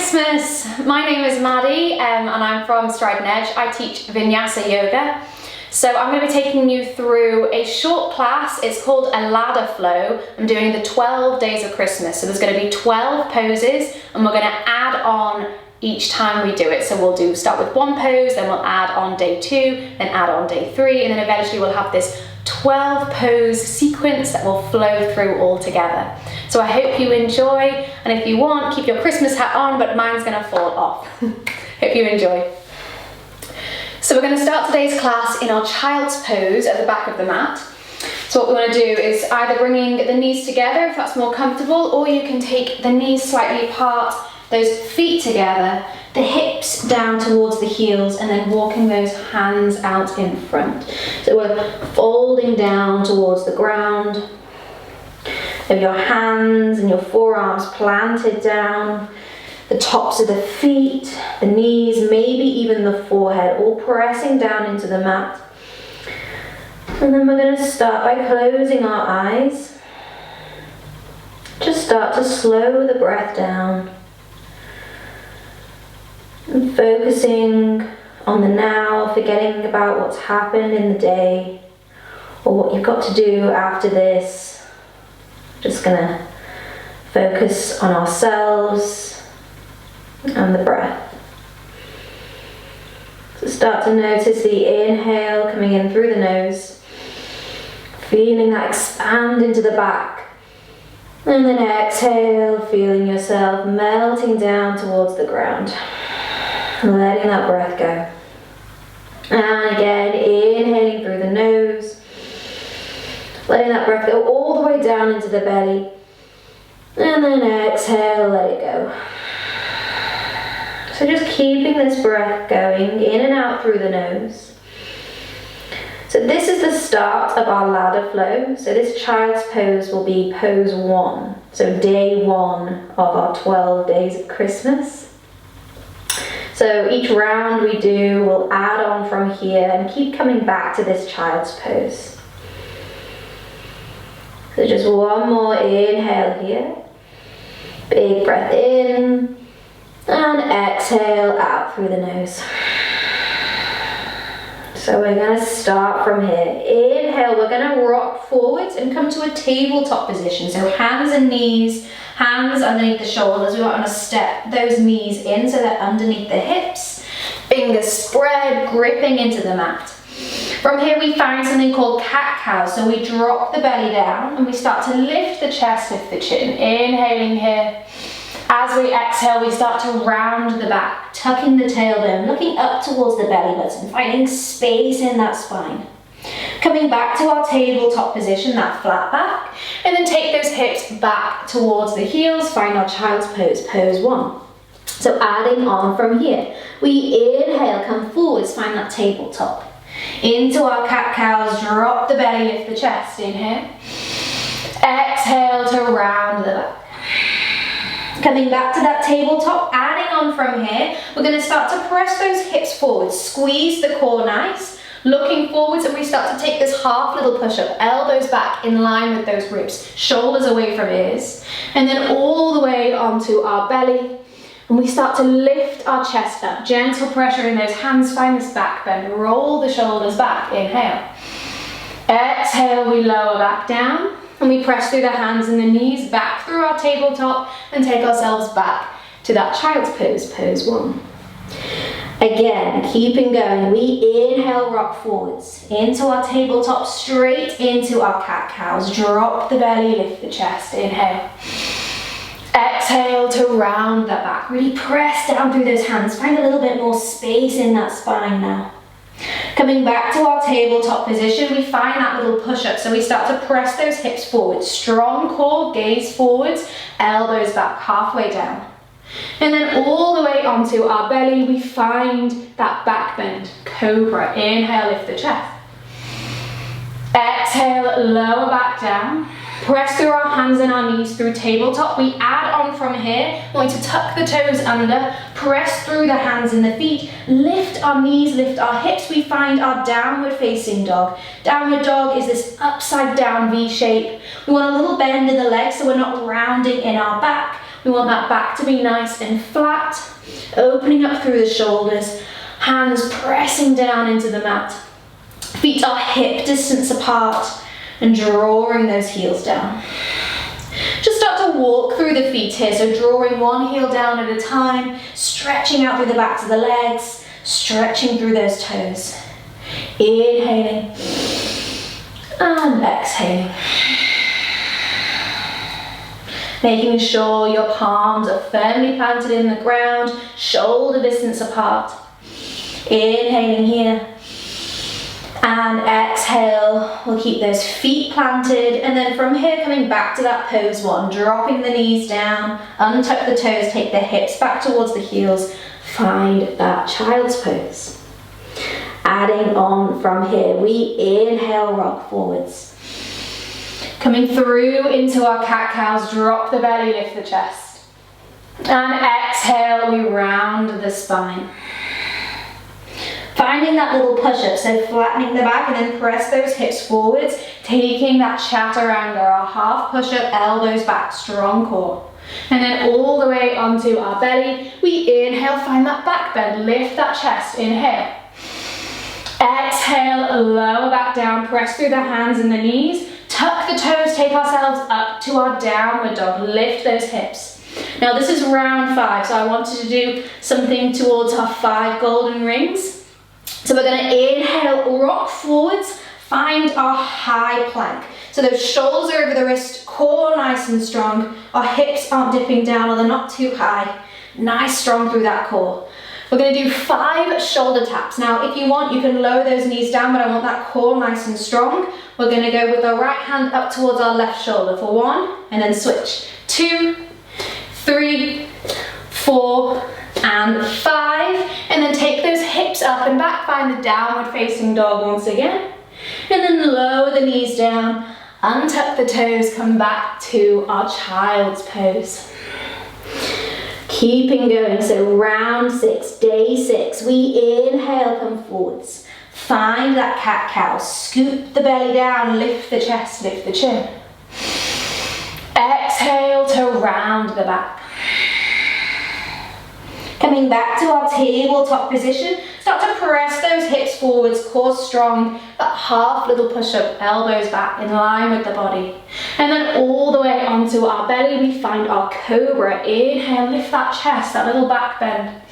Christmas! My name is Maddie and I'm from Stride and Edge. I teach Vinyasa Yoga. So I'm going to be taking you through a short class. It's called a ladder flow. I'm doing the 12 days of Christmas. So there's going to be 12 poses and we're going to add on each time we do it. So we'll start with one pose, then we'll add on day 2, then add on day 3, and then eventually we'll have this 12 pose sequence that will flow through all together. So I hope you enjoy, and if you want, keep your Christmas hat on, but mine's gonna fall off. Hope you enjoy. So we're gonna start today's class in our child's pose at the back of the mat. So what we wanna do is either bringing the knees together if that's more comfortable, or you can take the knees slightly apart, those feet together, the hips down towards the heels, and then walking those hands out in front. So we're folding down towards the ground. Have your hands and your forearms planted down, the tops of the feet, the knees, maybe even the forehead, all pressing down into the mat. And then we're going to start by closing our eyes. Just start to slow the breath down. And focusing on the now, forgetting about what's happened in the day or what you've got to do after this. Just gonna focus on ourselves and the breath. So start to notice the inhale coming in through the nose, feeling that expand into the back. And then exhale, feeling yourself melting down towards the ground. Letting that breath go. And again, inhaling through the nose. Letting that breath go all the way down into the belly. And then exhale, let it go. So just keeping this breath going in and out through the nose. So this is the start of our ladder flow. So this child's pose will be pose 1. So day 1 of our 12 days of Christmas. So each round we do, we'll add on from here and keep coming back to this child's pose. So just one more inhale here. Big breath in and exhale out through the nose. So we're going to start from here. Inhale, we're going to rock forwards and come to a tabletop position. So hands and knees, hands underneath the shoulders. We want to step those knees in so they're underneath the hips. Fingers spread, gripping into the mat. From here we find something called cat-cow. So we drop the belly down and we start to lift the chest, lift the chin. Inhaling here. As we exhale, we start to round the back, tucking the tailbone, looking up towards the belly button, finding space in that spine. Coming back to our tabletop position, that flat back, and then take those hips back towards the heels, find our child's pose, pose 1. So adding on from here, we inhale, come forwards, find that tabletop. Into our cat-cows, drop the belly, lift the chest, inhale. Exhale to round the back. Coming back to that tabletop, adding on from here, we're going to start to press those hips forward, squeeze the core nice, looking forwards, and we start to take this half little push-up, elbows back in line with those ribs, shoulders away from ears, and then all the way onto our belly, and we start to lift our chest up, gentle pressure in those hands, find this back bend, roll the shoulders back, inhale. Exhale, we lower back down. And we press through the hands and the knees, back through our tabletop, and take ourselves back to that child's pose, pose 1. Again, keeping going, we inhale, rock forwards, into our tabletop, straight into our cat-cows. Drop the belly, lift the chest, inhale. Exhale to round that back, really press down through those hands, find a little bit more space in that spine now. Coming back to our tabletop position, we find that little push-up. So we start to press those hips forward. Strong core, gaze forwards, elbows back, halfway down. And then all the way onto our belly, we find that back bend, cobra. Inhale, lift the chest. Exhale, lower back down. Press through our hands and our knees through tabletop. We add on from here, going to tuck the toes under, press through the hands and the feet, lift our knees, lift our hips. We find our downward facing dog. Downward dog is this upside down V shape. We want a little bend in the legs so we're not rounding in our back. We want that back to be nice and flat, opening up through the shoulders, hands pressing down into the mat. Feet are hip distance apart and drawing those heels down. Just start to walk through the feet here, so drawing one heel down at a time, stretching out through the backs of the legs, stretching through those toes. Inhaling and exhaling. Making sure your palms are firmly planted in the ground, shoulder distance apart. Inhaling here. And exhale, we'll keep those feet planted, and then from here coming back to that pose one, dropping the knees down, untuck the toes, take the hips back towards the heels, find that child's pose. Adding on from here, we inhale, rock forwards. Coming through into our cat-cows, drop the belly, lift the chest. And exhale, we round the spine. Finding that little push-up, so flattening the back and then press those hips forwards, taking that chaturanga, our half push-up, elbows back, strong core. And then all the way onto our belly, we inhale, find that back bend, lift that chest, inhale. Exhale, lower back down, press through the hands and the knees, tuck the toes, take ourselves up to our downward dog, lift those hips. Now this is round 5, so I wanted to do something towards our 5 golden rings. So we're going to inhale, rock forwards, find our high plank. So those shoulders are over the wrist, core nice and strong. Our hips aren't dipping down or they're not too high. Nice, strong through that core. We're going to do 5 shoulder taps. Now if you want, you can lower those knees down, but I want that core nice and strong. We're going to go with our right hand up towards our left shoulder for 1, and then switch. 2, 3, 4, and 5, and then take those hips up and back, find the downward facing dog once again, and then lower the knees down, untuck the toes, come back to our child's pose. Keeping going, so round 6, day 6, we inhale, come forwards, find that cat-cow, scoop the belly down, lift the chest, lift the chin. Exhale to round the back. Coming back to our tabletop position, start to press those hips forwards, core strong, that half little push-up, elbows back in line with the body. And then all the way onto our belly, we find our cobra. Inhale, lift that chest, that little back bend.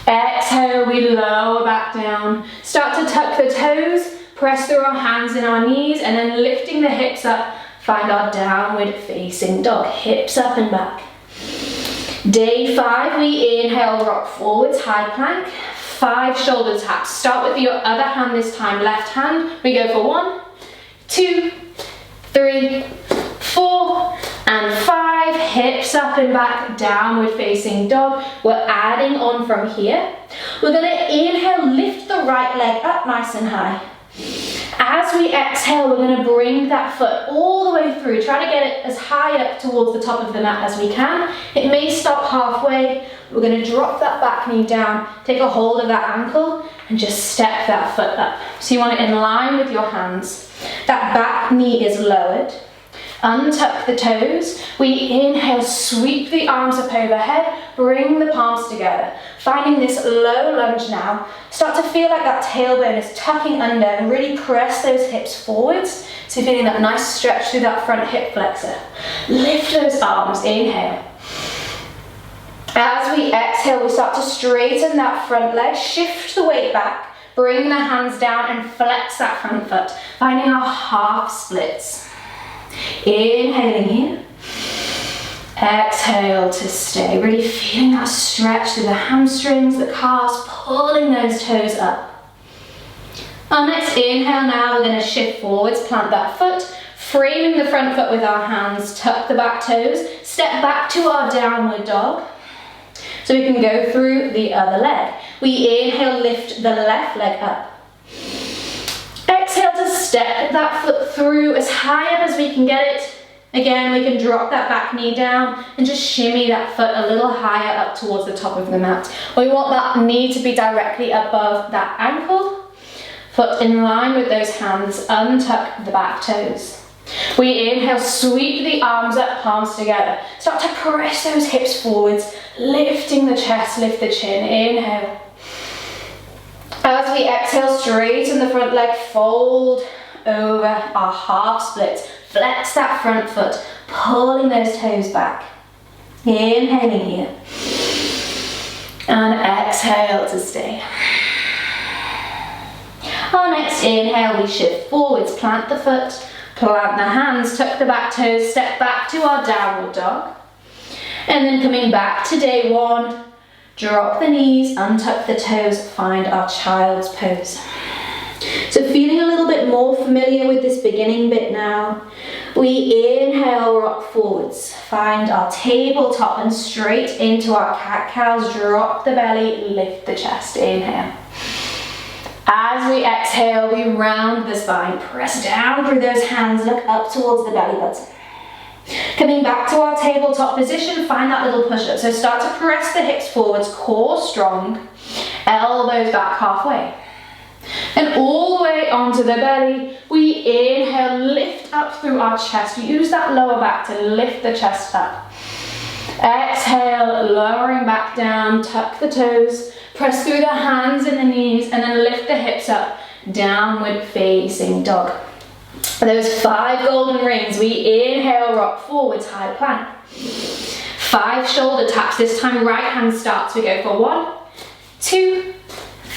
Exhale, we lower back down. Start to tuck the toes, press through our hands and our knees, and then lifting the hips up, find our downward facing dog, hips up and back. Day 5, we inhale, rock forwards, high plank, 5 shoulder taps. Start with your other hand this time, left hand. We go for 1, 2, 3, 4, and 5. Hips up and back, downward facing dog. We're adding on from here. We're going to inhale, lift the right leg up nice and high. As we exhale, we're going to bring that foot all the way through. Try to get it as high up towards the top of the mat as we can. It may stop halfway. We're going to drop that back knee down, take a hold of that ankle, and just step that foot up. So you want it in line with your hands. That back knee is lowered. Untuck the toes. We inhale, sweep the arms up overhead, bring the palms together. Finding this low lunge now. Start to feel like that tailbone is tucking under and really press those hips forwards. So feeling that nice stretch through that front hip flexor. Lift those arms, inhale. As we exhale, we start to straighten that front leg, shift the weight back, bring the hands down and flex that front foot. Finding our half splits. Inhaling here. Exhale to stay. Really feeling that stretch through the hamstrings, the calves, pulling those toes up. Our next inhale now, we're going to shift forwards, plant that foot, framing the front foot with our hands, tuck the back toes, step back to our downward dog. So we can go through the other leg. We inhale, lift the left leg up. Exhale to step that foot through as high up as we can get it. Again, we can drop that back knee down and just shimmy that foot a little higher up towards the top of the mat. We want that knee to be directly above that ankle. Foot in line with those hands, untuck the back toes. We inhale, sweep the arms up, palms together. Start to press those hips forwards, lifting the chest, lift the chin. Inhale. As we exhale, straighten the front leg, fold over our half splits. Flex that front foot, pulling those toes back. Inhaling here. And exhale to stay. Our next inhale, we shift forwards, plant the foot, plant the hands, tuck the back toes, step back to our downward dog. And then coming back to day one, drop the knees, untuck the toes, find our child's pose. So feeling a little bit more familiar with this beginning bit now, we inhale, rock forwards, find our tabletop and straight into our cat-cows, drop the belly, lift the chest, inhale. As we exhale, we round the spine, press down through those hands, look up towards the belly button. Coming back to our tabletop position, find that little push-up. So start to press the hips forwards, core strong, elbows back halfway. And all the way onto the belly, we inhale, lift up through our chest. Use that lower back to lift the chest up. Exhale, lowering back down, tuck the toes, press through the hands and the knees, and then lift the hips up, downward facing dog. For those 5 golden rings, we inhale, rock forwards, high plank. 5 shoulder taps, this time right hand starts. We go for 1, 2,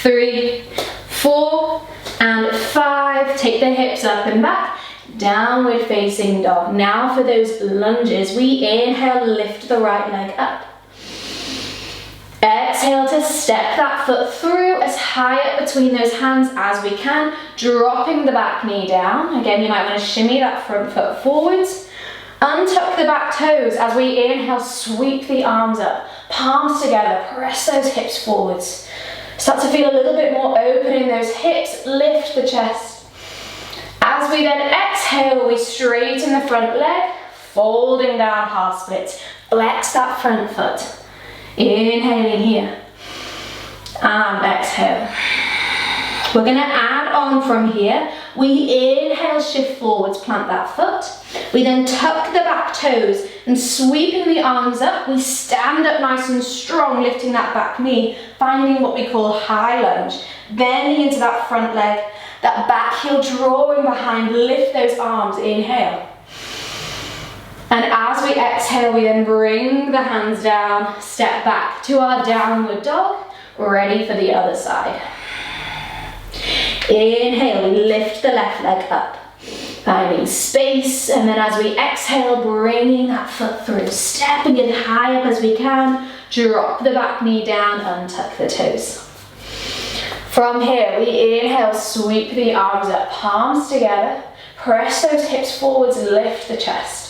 3, 4, and 5. Take the hips up and back, downward facing dog. Now for those lunges, we inhale, lift the right leg up. Exhale to step that foot through as high up between those hands as we can, dropping the back knee down. Again, you might want to shimmy that front foot forwards. Untuck the back toes as we inhale, sweep the arms up, palms together, press those hips forwards. Start to feel a little bit more open in those hips, lift the chest. As we then exhale, we straighten the front leg, folding down half splits, flex that front foot. Inhaling here, and exhale. We're going to add on from here. We inhale, shift forwards, plant that foot. We then tuck the back toes and sweeping the arms up, we stand up nice and strong, lifting that back knee, finding what we call high lunge, bending into that front leg, that back heel drawing behind, lift those arms, inhale. And as we exhale, we then bring the hands down, step back to our downward dog, ready for the other side. Inhale, we lift the left leg up, finding space, and then as we exhale, bringing that foot through, stepping it high up as we can, drop the back knee down, untuck the toes. From here, we inhale, sweep the arms up, palms together, press those hips forwards, lift the chest.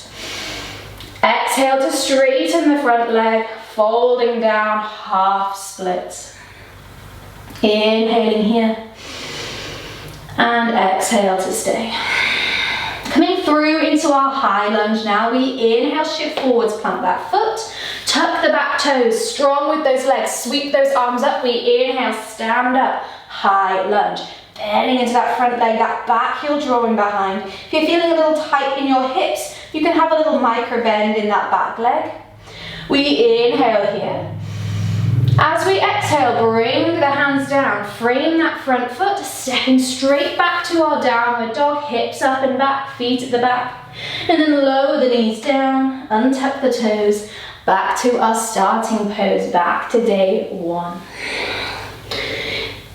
Exhale to straighten the front leg, folding down, half splits. Inhaling here, and exhale to stay. Coming through into our high lunge now, we inhale, shift forwards, plant that foot, tuck the back toes, strong with those legs, sweep those arms up, we inhale, stand up, high lunge. Bending into that front leg, that back heel drawing behind. If you're feeling a little tight in your hips, you can have a little micro bend in that back leg. We inhale here. As we exhale, bring the hands down, frame that front foot, stepping straight back to our downward dog, hips up and back, feet at the back. And then lower the knees down, untuck the toes, back to our starting pose, back to day one.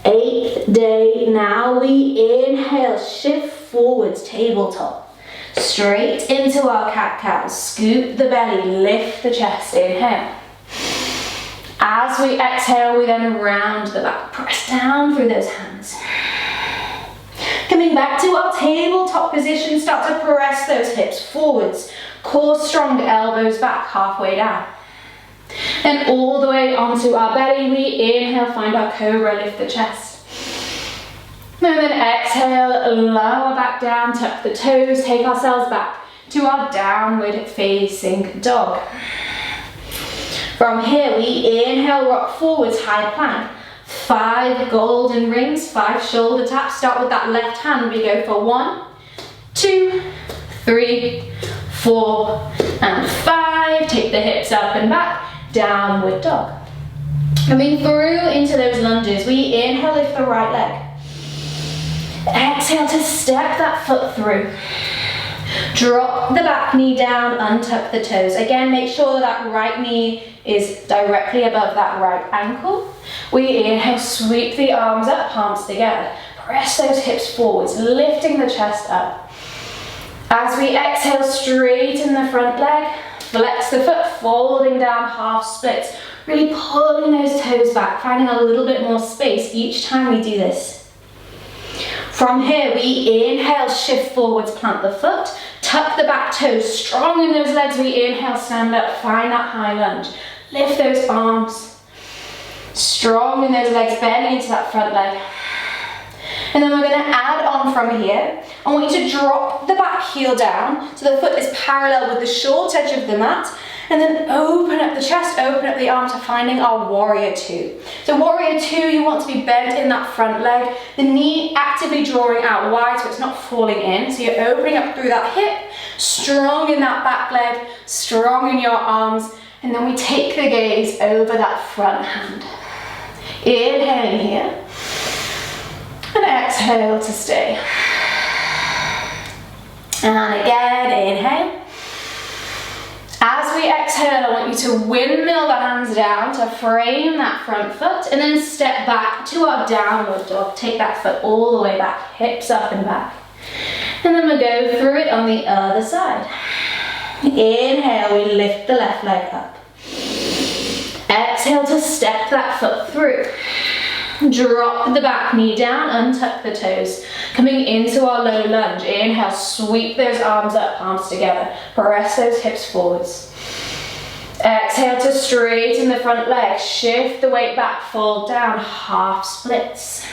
8th day, now we inhale, shift forwards, tabletop. Straight into our cat-cow, scoop the belly, lift the chest, inhale. As we exhale, we then round the back, press down through those hands. Coming back to our tabletop position, start to press those hips forwards, core strong, elbows back, halfway down. And all the way onto our belly, we inhale, find our cobra, lift the chest. And then exhale, lower back down, tuck the toes, take ourselves back to our downward facing dog. From here, we inhale, rock forwards, high plank. 5 golden rings, 5 shoulder taps. Start with that left hand. We go for 1, 2, 3, 4, and 5. Take the hips up and back, downward dog. Coming through into those lunges, we inhale, lift the right leg. Exhale to step that foot through. Drop the back knee down, untuck the toes. Again, make sure that right knee is directly above that right ankle. We inhale, sweep the arms up, palms together. Press those hips forwards, lifting the chest up. As we exhale, straighten the front leg, flex the foot, folding down, half splits. Really pulling those toes back, finding a little bit more space each time we do this. From here, we inhale, shift forwards, plant the foot, tuck the back toes, strong in those legs. We inhale, stand up, find that high lunge. Lift those arms, strong in those legs, bending into that front leg. And then we're going to add on from here. I want you to drop the back heel down so the foot is parallel with the short edge of the mat. And then open up the chest, open up the arm to finding our warrior two. So warrior two, you want to be bent in that front leg, the knee actively drawing out wide so it's not falling in. So you're opening up through that hip, strong in that back leg, strong in your arms. And then we take the gaze over that front hand. Inhaling here. And exhale to stay. And again, inhale. As we exhale, I want you to windmill the hands down to frame that front foot and then step back to our downward dog. Take that foot all the way back, hips up and back. And then we'll go through it on the other side. Inhale, we lift the left leg up. Exhale to step that foot through. Drop the back knee down, untuck the toes. Coming into our low lunge, inhale, sweep those arms up, palms together. Press those hips forwards. Exhale to straighten the front leg, shift the weight back, fold down, half splits.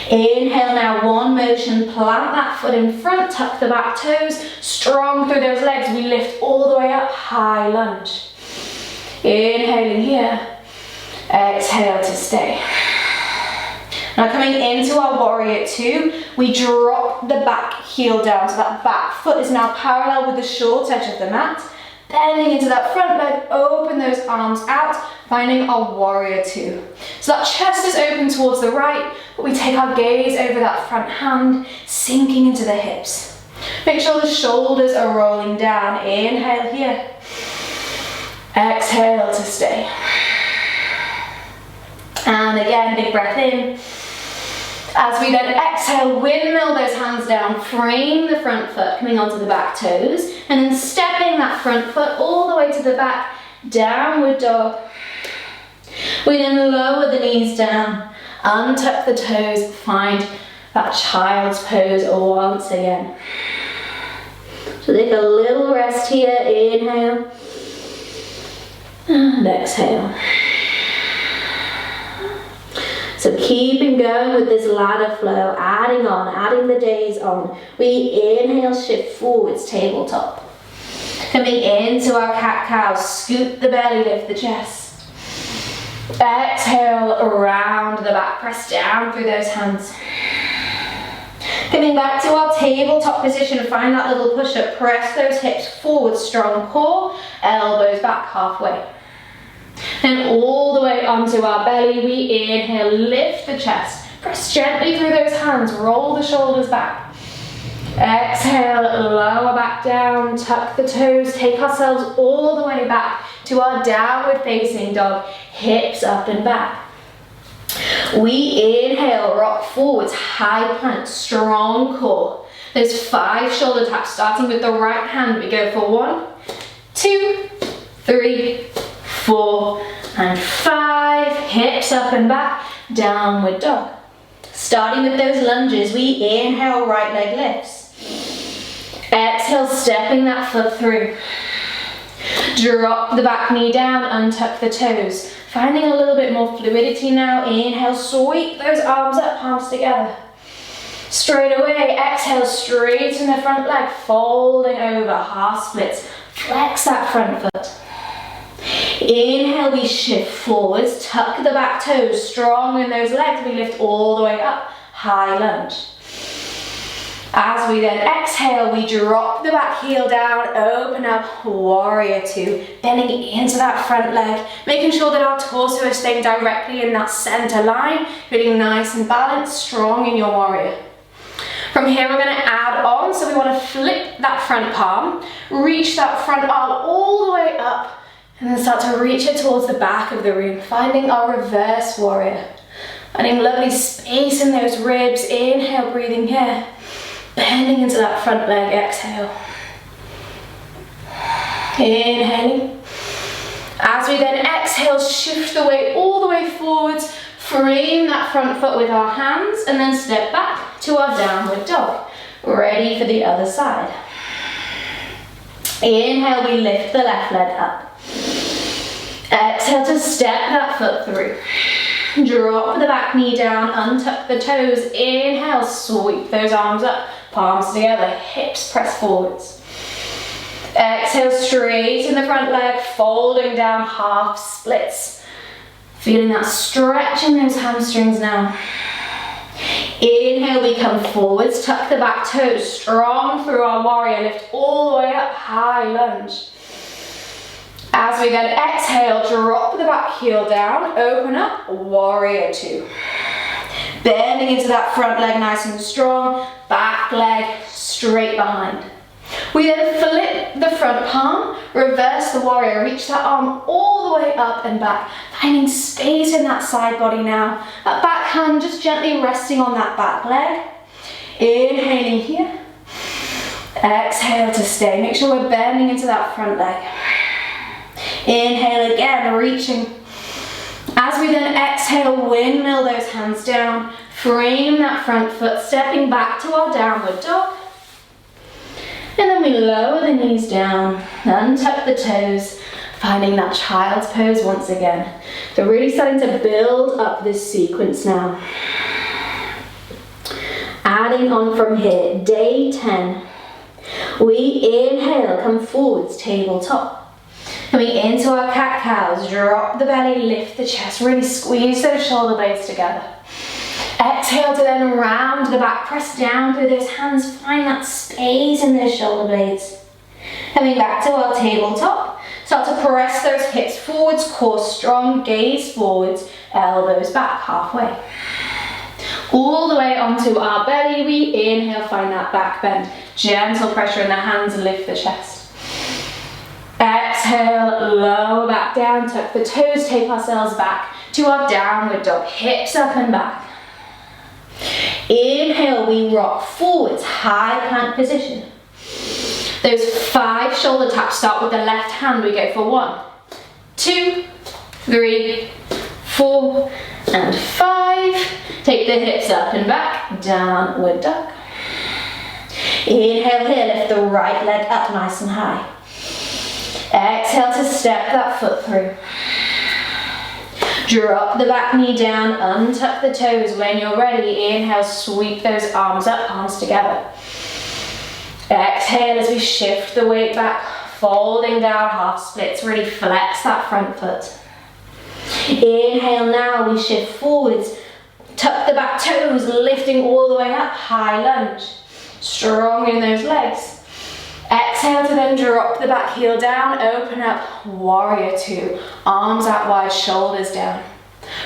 Inhale now, one motion, plant that foot in front, tuck the back toes, strong through those legs, we lift all the way up, high lunge. Inhaling here. Exhale to stay. Now coming into our warrior two, we drop the back heel down so that back foot is now parallel with the short edge of the mat. Bending into that front leg, open those arms out, finding our warrior two. So that chest is open towards the right, but we take our gaze over that front hand, sinking into the hips. Make sure the shoulders are rolling down. Inhale here. Exhale to stay. And again, big breath in. As we then exhale, windmill those hands down, frame the front foot, coming onto the back toes, and then stepping that front foot all the way to the back, downward dog. We then lower the knees down, untuck the toes, find that child's pose once again. So take a little rest here, inhale, and exhale. So keeping going with this ladder flow, adding on, adding the days on. We inhale, shift forwards, tabletop. Coming into our cat-cow, scoot the belly, lift the chest. Exhale, around the back, press down through those hands. Coming back to our tabletop position, find that little push-up, press those hips forward, strong core, elbows back halfway. And all the way onto our belly, we inhale, lift the chest. Press gently through those hands, roll the shoulders back. Exhale, lower back down, tuck the toes, take ourselves all the way back to our downward facing dog, hips up and back. We inhale, rock forwards, high plank, strong core. Those 5 shoulder taps, starting with the right hand. We go for 1, 2, 3, 4, and 5, hips up and back, downward dog. Starting with those lunges, we inhale, right leg lifts. Exhale, stepping that foot through. Drop the back knee down, untuck the toes. Finding a little bit more fluidity now. Inhale, sweep those arms up, palms together. Straight away, exhale, straighten the front leg, folding over, half splits. Flex that front foot. Inhale, we shift forwards, tuck the back toes, strong in those legs, we lift all the way up, high lunge. As we then exhale, we drop the back heel down, open up, warrior two, bending into that front leg, making sure that our torso is staying directly in that center line, feeling nice and balanced, strong in your warrior. From here, we're going to add on, so we want to flip that front palm, reach that front arm all the way up, and then start to reach it towards the back of the room, finding our reverse warrior. Finding lovely space in those ribs, inhale, breathing here. Bending into that front leg, exhale. Inhaling. As we then exhale, shift the weight all the way forwards, frame that front foot with our hands, and then step back to our downward dog. Ready for the other side. Inhale, we lift the left leg up. Exhale to step that foot through. Drop the back knee down, untuck the toes. Inhale, sweep those arms up, palms together, hips press forwards. Exhale, straighten the front leg, folding down, half splits. Feeling that stretch in those hamstrings now. Inhale, we come forwards, tuck the back toes, strong through our warrior, lift all the way up, high lunge. As we then exhale, drop the back heel down, open up, warrior two. Bending into that front leg nice and strong, back leg straight behind. We then flip the front palm, reverse the warrior, reach that arm all the way up and back, finding space in that side body now. That back hand just gently resting on that back leg. Inhaling here. Exhale to stay. Make sure we're bending into that front leg. Inhale again, reaching. As we then exhale, windmill those hands down, frame that front foot, stepping back to our downward dog. And then we lower the knees down, untuck the toes, finding that child's pose once again. So really starting to build up this sequence now. Adding on from here, day 10. We inhale, come forwards, tabletop. Coming into our cat-cows, drop the belly, lift the chest, really squeeze those shoulder blades together. Exhale to then round the back, press down through those hands, find that space in those shoulder blades. Coming back to our tabletop, start to press those hips forwards, core strong, gaze forwards, elbows back halfway. All the way onto our belly, we inhale, find that back bend. Gentle pressure in the hands, lift the chest. Exhale, lower back down, tuck the toes, take ourselves back to our downward dog, hips up and back. Inhale, we rock forwards, high plank position. Those 5 shoulder taps start with the left hand. We go for 1, 2, 3, 4, and 5. Take the hips up and back, downward dog. Inhale here, lift the right leg up nice and high. Exhale to step that foot through. Drop the back knee down, untuck the toes. When you're ready, inhale, sweep those arms up, palms together. Exhale as we shift the weight back, folding down, half splits, really flex that front foot. Inhale now, we shift forwards, tuck the back toes, lifting all the way up, high lunge. Strong in those legs. Exhale to then drop the back heel down, open up, warrior two. Arms out wide, shoulders down.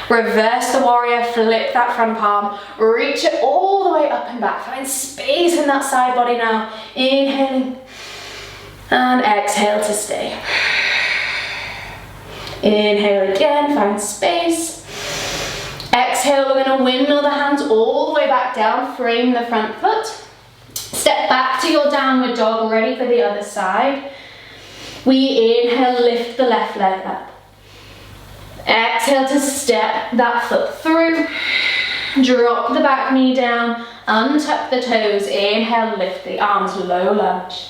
Reverse the warrior, flip that front palm, reach it all the way up and back. Find space in that side body now. Inhaling and exhale to stay. Inhale again, find space. Exhale, we're going to windmill the hands all the way back down, frame the front foot. Step back to your downward dog, ready for the other side. We inhale, lift the left leg up. Exhale to step that foot through. Drop the back knee down, untuck the toes. Inhale, lift the arms, low lunge.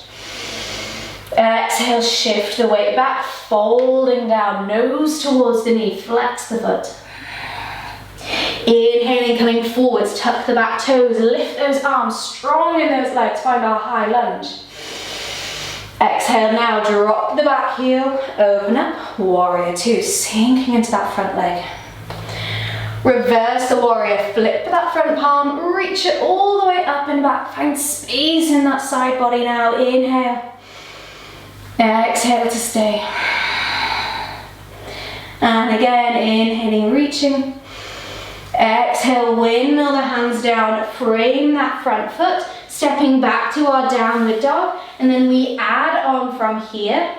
Exhale, shift the weight back, folding down, nose towards the knee, flex the foot. Inhaling, coming forwards, tuck the back toes, lift those arms, strong in those legs, find our high lunge. Exhale now, drop the back heel, open up, warrior two, sinking into that front leg. Reverse the warrior, flip that front palm, reach it all the way up and back. Find space in that side body now. Inhale. Exhale to stay. And again, inhaling, reaching. Exhale, windmill the hands down, frame that front foot, stepping back to our downward dog, and then we add on from here.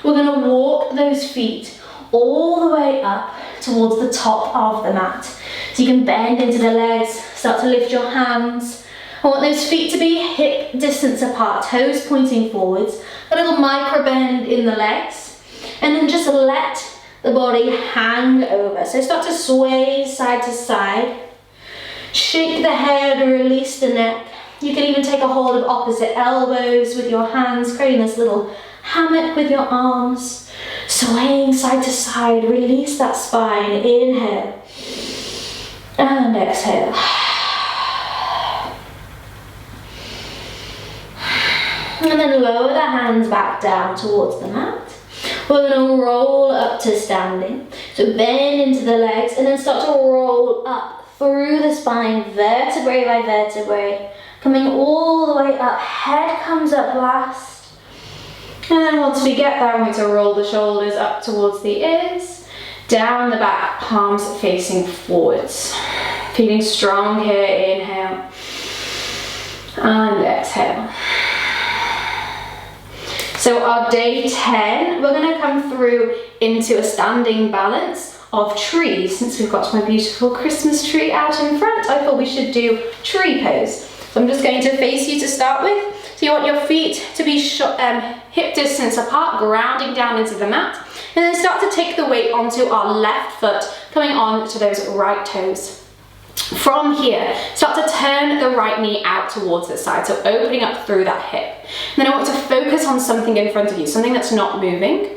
We're going to walk those feet all the way up towards the top of the mat. So you can bend into the legs, start to lift your hands. I want those feet to be hip distance apart, toes pointing forwards, a little micro bend in the legs, and then just let the body hang over. So start to sway side to side. Shake the head, release the neck. You can even take a hold of opposite elbows with your hands, creating this little hammock with your arms. Swaying side to side, release that spine. Inhale. And exhale. And then lower the hands back down towards the mat. We're going to roll up to standing. So bend into the legs and then start to roll up through the spine, vertebrae by vertebrae. Coming all the way up, head comes up last. And then once we get there, we're going to roll the shoulders up towards the ears. Down the back, palms facing forwards. Feeling strong here, inhale. And exhale. So our day 10, we're going to come through into a standing balance of trees. Since we've got my beautiful Christmas tree out in front, I thought we should do tree pose. So I'm just going to face you to start with. So you want your feet to be hip distance apart, grounding down into the mat. And then start to take the weight onto our left foot, coming on to those right toes. From here, start to turn the right knee out towards the side, so opening up through that hip. And then I want to focus on something in front of you, something that's not moving.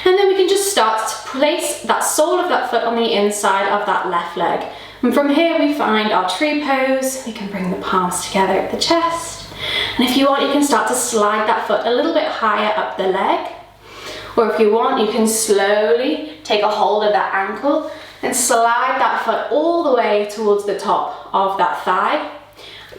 And then we can just start to place that sole of that foot on the inside of that left leg. And from here we find our tree pose. We can bring the palms together at the chest. And if you want, you can start to slide that foot a little bit higher up the leg. Or if you want, you can slowly take a hold of that ankle and slide that foot all the way towards the top of that thigh.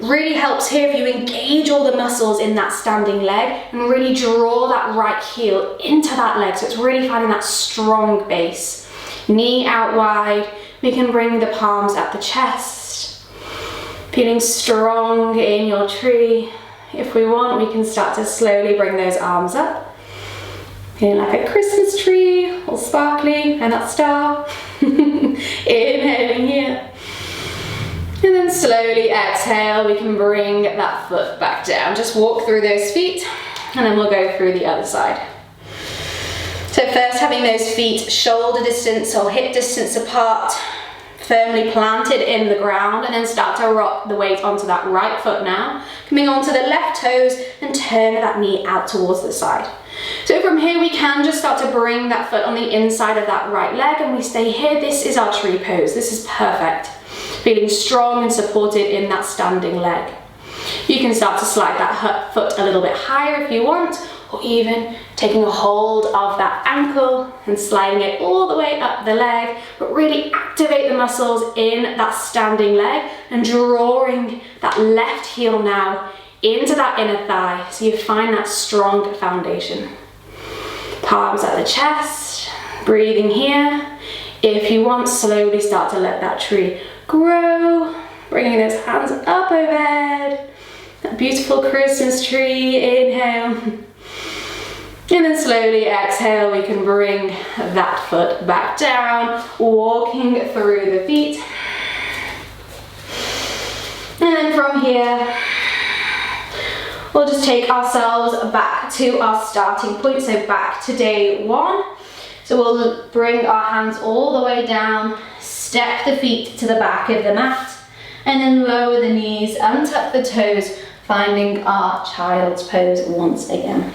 Really helps here if you engage all the muscles in that standing leg and really draw that right heel into that leg. So it's really finding that strong base. Knee out wide. We can bring the palms at the chest. Feeling strong in your tree. If we want, we can start to slowly bring those arms up. Feeling like a Christmas tree, all sparkly, and that star. Inhaling here. And then slowly exhale, we can bring that foot back down. Just walk through those feet, and then we'll go through the other side. So first, having those feet shoulder distance or hip distance apart, firmly planted in the ground, and then start to rock the weight onto that right foot now. Coming onto the left toes and turn that knee out towards the side. So from here we can just start to bring that foot on the inside of that right leg, and we stay here. This is our tree pose. This is perfect. Feeling strong and supported in that standing leg. You can start to slide that foot a little bit higher if you want, or even taking a hold of that ankle and sliding it all the way up the leg, but really activate the muscles in that standing leg and drawing that left heel now into that inner thigh, so you find that strong foundation. Palms at the chest, breathing here. If you want, slowly start to let that tree grow, bringing those hands up overhead. That beautiful Christmas tree, inhale. And then slowly exhale, we can bring that foot back down, walking through the feet. And then from here, we'll just take ourselves back to our starting point, so back to day 1. So we'll bring our hands all the way down, step the feet to the back of the mat, and then lower the knees, untuck the toes, finding our child's pose once again.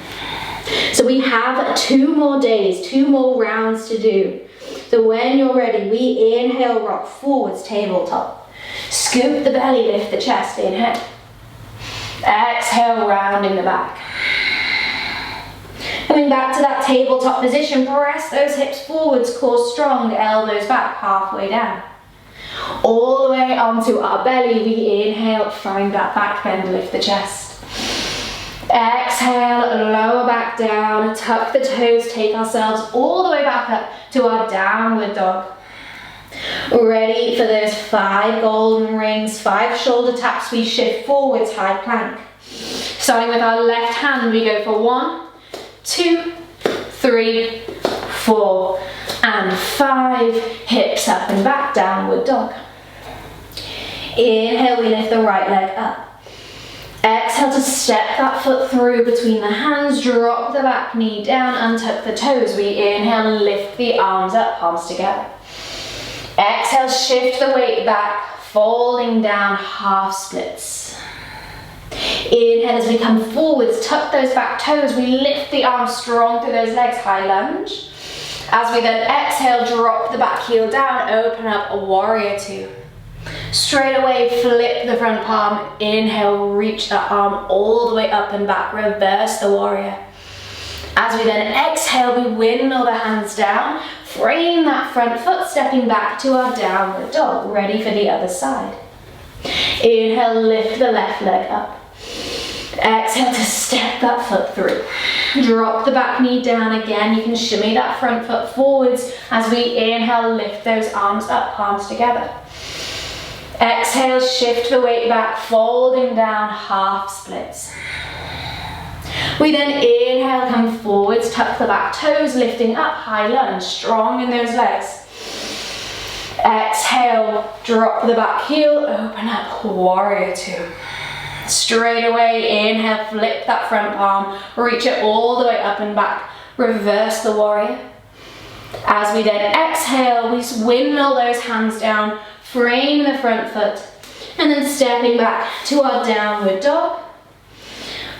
So we have 2 more days, 2 more rounds to do. So when you're ready, we inhale, rock forwards, tabletop. Scoop the belly, lift the chest, inhale. Exhale, rounding the back. Coming back to that tabletop position, press those hips forwards, core strong, elbows back, halfway down. All the way onto our belly. We inhale, find that back bend, lift the chest. Exhale, lower back down, tuck the toes, take ourselves all the way back up to our downward dog. Ready for those 5 golden rings, 5 shoulder taps. We shift forwards, high plank. Starting with our left hand, we go for 1, 2, 3, 4, and 5. Hips up and back, downward dog. Inhale, we lift the right leg up. Exhale to step that foot through between the hands, drop the back knee down, untuck the toes. We inhale, lift the arms up, palms together. Exhale, shift the weight back, folding down, half splits. Inhale as we come forwards, tuck those back toes. We lift the arms strong through those legs, high lunge. As we then exhale, drop the back heel down, open up a warrior 2. Straight away, flip the front palm. Inhale, reach that arm all the way up and back, reverse the warrior. As we then exhale, we windmill the hands down, frame that front foot, stepping back to our downward dog, ready for the other side. Inhale, lift the left leg up. Exhale to step that foot through. Drop the back knee down again. You can shimmy that front foot forwards as we inhale, lift those arms up, palms together. Exhale, shift the weight back, folding down, half splits. We then inhale, come forwards, tuck the back toes, lifting up, high lunge, strong in those legs. Exhale, drop the back heel, open up, warrior 2. Straight away, inhale, flip that front palm, reach it all the way up and back, reverse the warrior. As we then exhale, we windmill those hands down, frame the front foot, and then stepping back to our downward dog.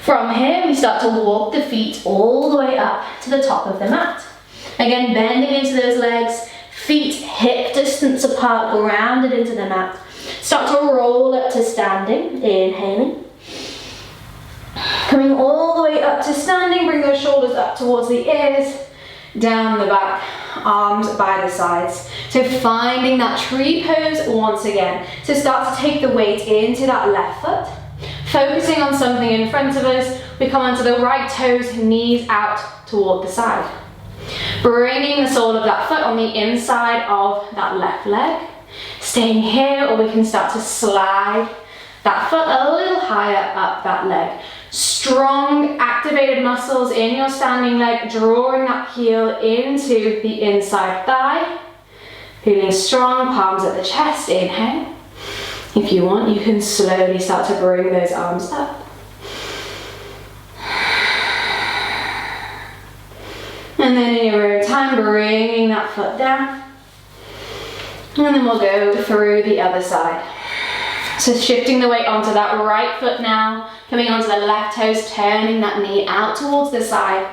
From here, we start to walk the feet all the way up to the top of the mat. Again, bending into those legs, feet hip distance apart, grounded into the mat. Start to roll up to standing, inhaling. Coming all the way up to standing, bring those shoulders up towards the ears, down the back, arms by the sides. So finding that tree pose once again. So start to take the weight into that left foot. Focusing on something in front of us, we come onto the right toes, knees out toward the side. Bringing the sole of that foot on the inside of that left leg. Staying here, or we can start to slide that foot a little higher up that leg. Strong activated muscles in your standing leg, drawing that heel into the inside thigh. Feeling strong, palms at the chest, inhale. If you want, you can slowly start to bring those arms up. And then in your own time, bringing that foot down. And then we'll go through the other side. So shifting the weight onto that right foot now, coming onto the left toes, turning that knee out towards the side,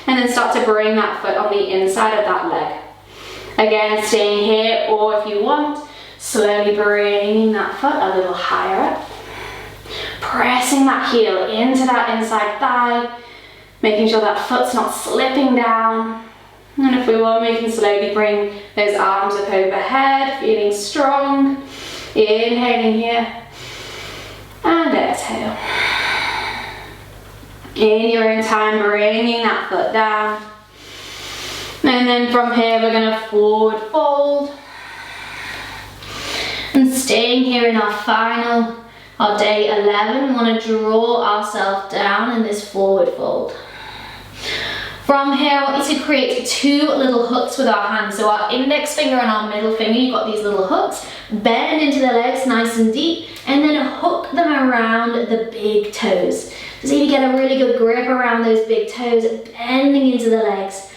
and then start to bring that foot on the inside of that leg. Again, staying here, or if you want, slowly bringing that foot a little higher up. Pressing that heel into that inside thigh, making sure that foot's not slipping down. And if we want, we can slowly bring those arms up overhead, feeling strong. Inhaling here, and exhale. In your own time, bringing that foot down. And then from here, we're going to forward fold. And staying here in our final, our day 11, we want to draw ourselves down in this forward fold. From here, I want you to create 2 little hooks with our hands. So our index finger and our middle finger, you've got these little hooks. Bend into the legs nice and deep, and then hook them around the big toes. So you get a really good grip around those big toes, bending into the legs.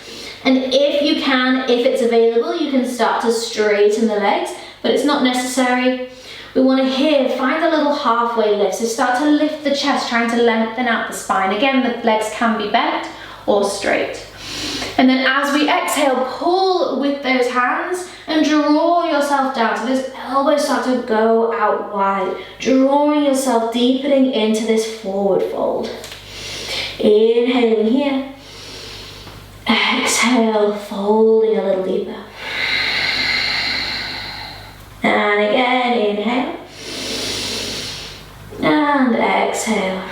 And if you can, if it's available, you can start to straighten the legs, but it's not necessary. We want to here find a little halfway lift. So start to lift the chest, trying to lengthen out the spine. Again, the legs can be bent or straight. And then as we exhale, pull with those hands and draw yourself down. So those elbows start to go out wide, drawing yourself deepening into this forward fold. Inhaling here. Exhale, folding a little deeper. And again. exhale.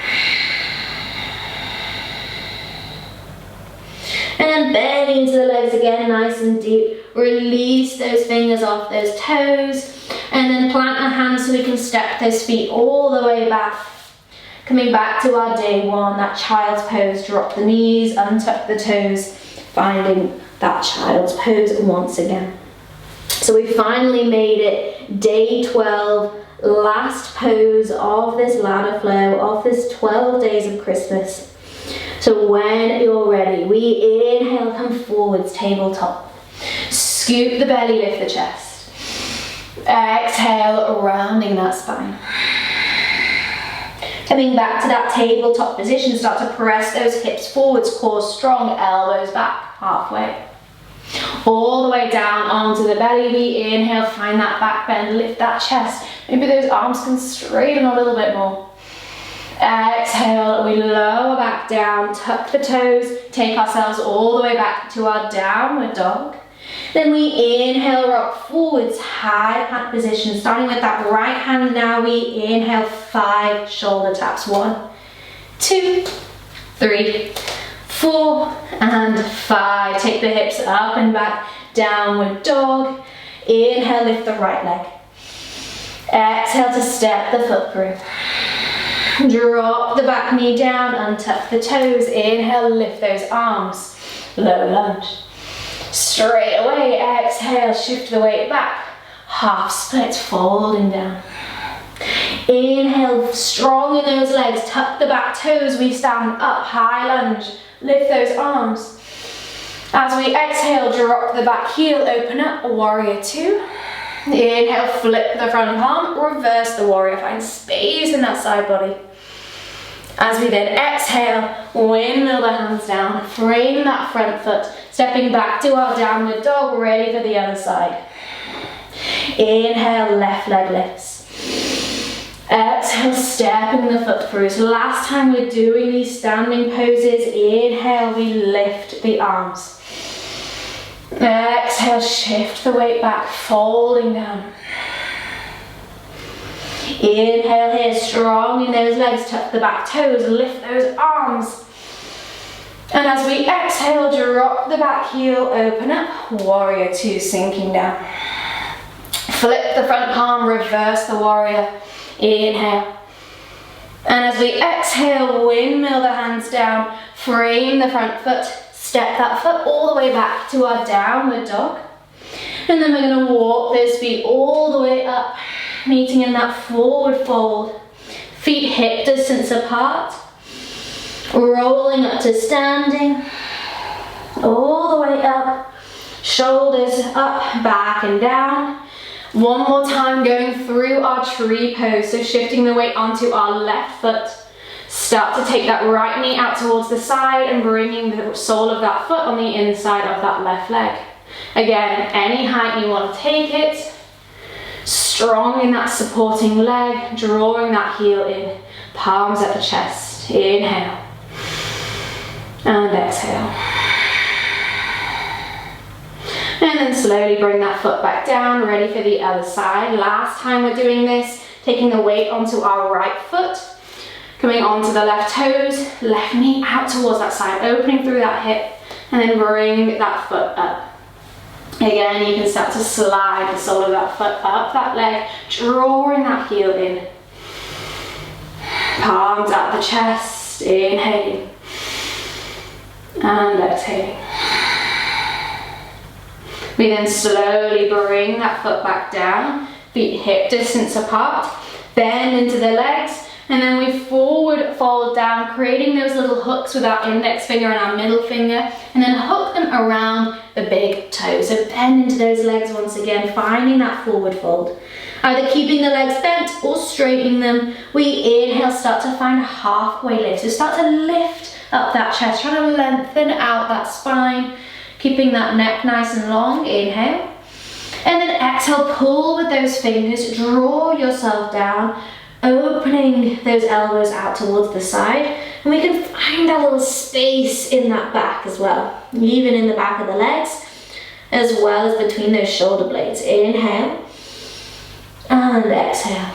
And then belly into the legs again, nice and deep. Release those fingers off those toes. And then plant the hands so we can step those feet all the way back. Coming back to our day one, that child's pose. Drop the knees, untuck the toes. Finding that child's pose once again. So we finally made it day 12, last pose of this ladder flow, of this 12 days of Christmas. So when you're ready, we inhale, come forwards, tabletop. Scoop the belly, lift the chest. Exhale, rounding that spine. Coming back to that tabletop position, start to press those hips forwards, core strong, elbows back, halfway. All the way down onto the belly, we inhale, find that back bend, lift that chest. Maybe those arms can straighten a little bit more. Exhale, we lower back down, tuck the toes, take ourselves all the way back to our downward dog. Then we inhale, rock forwards, high plank position, starting with that right hand now. We inhale, 5 shoulder taps. 1, 2, 3, 4, and 5. Take the hips up and back, downward dog. Inhale, lift the right leg. Exhale to step the foot through. Drop the back knee down, untuck the toes. Inhale, lift those arms. Low lunge. Straight away, exhale, shift the weight back. Half splits, folding down. Inhale, strong in those legs. Tuck the back toes. We stand up, high lunge. Lift those arms. As we exhale, drop the back heel, open up, warrior 2. Inhale, flip the front palm, reverse the warrior. Find space in that side body. As we then exhale, windmill the hands down, frame that front foot, stepping back to our downward dog, ready for the other side. Inhale, left leg lifts. Exhale, stepping the foot through. So last time we're doing these standing poses, inhale, we lift the arms. Exhale, shift the weight back, folding down. Inhale here, strong in those legs, tuck the back toes, lift those arms. And as we exhale, drop the back heel, open up, warrior 2, sinking down. Flip the front palm, reverse the warrior, inhale. And as we exhale, windmill the hands down, frame the front foot, step that foot all the way back to our downward dog. And then we're going to walk those feet all the way up, meeting in that forward fold. Feet hip distance apart. Rolling up to standing. All the way up. Shoulders up, back and down. One more time going through our tree pose. So shifting the weight onto our left foot. Start to take that right knee out towards the side and bringing the sole of that foot on the inside of that left leg. Again, any height you want to take it. Strong in that supporting leg, drawing that heel in, palms at the chest. Inhale and exhale. And then slowly bring that foot back down, ready for the other side. Last time we're doing this, taking the weight onto our right foot, coming onto the left toes, left knee out towards that side, opening through that hip, and then bring that foot up. Again, you can start to slide the sole of that foot up that leg, drawing that heel in. Palms at the chest, inhaling and exhaling. We then slowly bring that foot back down, feet hip distance apart, bend into the legs, and then we forward fold down, creating those little hooks with our index finger and our middle finger, and then hook them around the big toe. So bend into those legs once again, finding that forward fold. Either keeping the legs bent or straightening them. We inhale, start to find a halfway lift. So start to lift up that chest, trying to lengthen out that spine, keeping that neck nice and long. Inhale. And then exhale, pull with those fingers, draw yourself down, opening those elbows out towards the side, and we can find that little space in that back as well, even in the back of the legs, as well as between those shoulder blades. Inhale and exhale.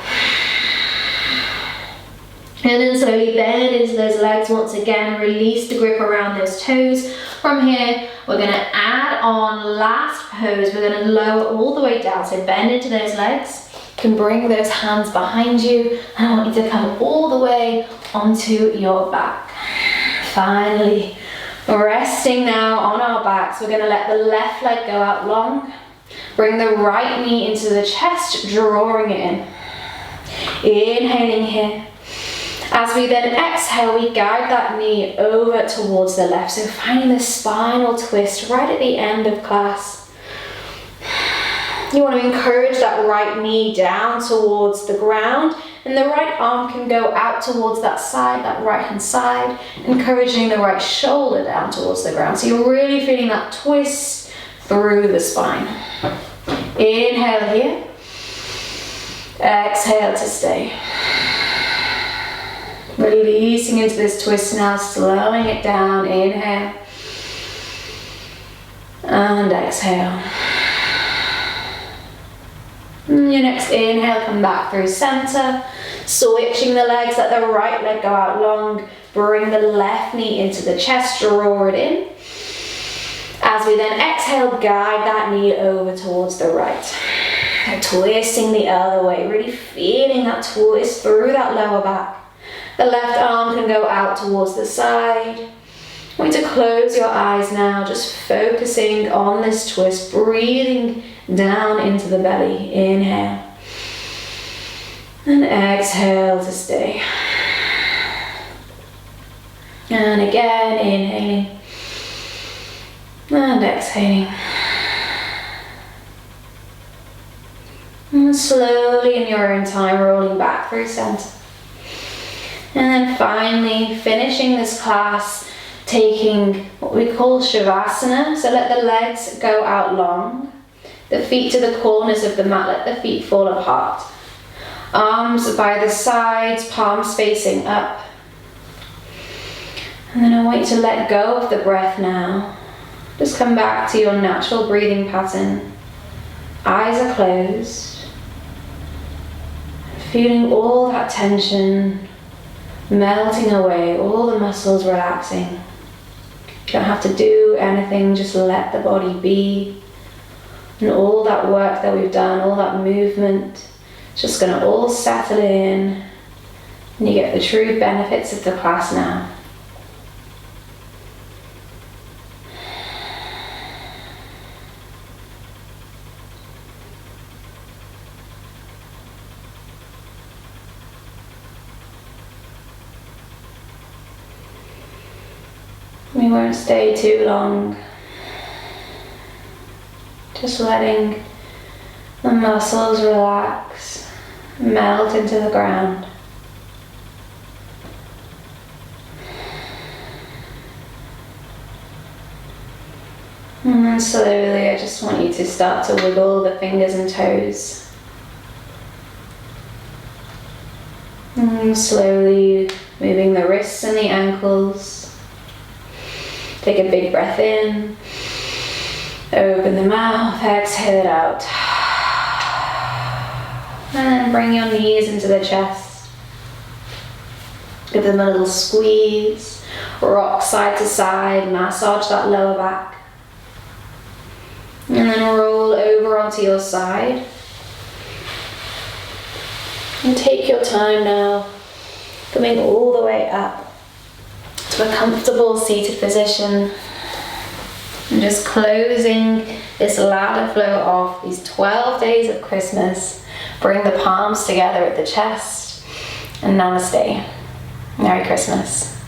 And then slowly bend into those legs once again, release the grip around those toes. From here, we're gonna add on last pose. We're gonna lower all the way down, so bend into those legs. You can bring those hands behind you, and I want you to come all the way onto your back. Finally, resting now on our backs. We're gonna let the left leg go out long. Bring the right knee into the chest, drawing it in. Inhaling here. As we then exhale, we guide that knee over towards the left. So finding the spinal twist right at the end of class. You want to encourage that right knee down towards the ground, and the right arm can go out towards that side, that right hand side, encouraging the right shoulder down towards the ground. So you're really feeling that twist through the spine. Inhale here. Exhale to stay. Releasing into this twist now, slowing it down. Inhale. And exhale. Your next inhale, come back through center. Switching the legs, let the right leg go out long. Bring the left knee into the chest, draw it in. As we then exhale, guide that knee over towards the right. And twisting the other way, really feeling that twist through that lower back. The left arm can go out towards the side. I want you to close your eyes now, just focusing on this twist, breathing down into the belly. Inhale. And exhale to stay. And again, inhaling. And exhaling. And slowly in your own time, rolling back through center. And then finally, finishing this class, taking what we call Shavasana. So let the legs go out long. The feet to the corners of the mat, let the feet fall apart. Arms by the sides, palms facing up. And then I want you to let go of the breath now. Just come back to your natural breathing pattern. Eyes are closed. Feeling all that tension melting away, all the muscles relaxing. You don't have to do anything, just let the body be. And all that work that we've done, all that movement, it's just going to all settle in, and you get the true benefits of the class now. We won't stay too long. Just letting the muscles relax, melt into the ground. And then slowly, I just want you to start to wiggle the fingers and toes. And slowly moving the wrists and the ankles. Take a big breath in, open the mouth, exhale it out. And then bring your knees into the chest. Give them a little squeeze, rock side to side, massage that lower back. And then roll over onto your side. And take your time now, coming all the way up to a comfortable seated position, and just closing this ladder flow off, these 12 days of Christmas. Bring the palms together at the chest, and namaste. Merry Christmas.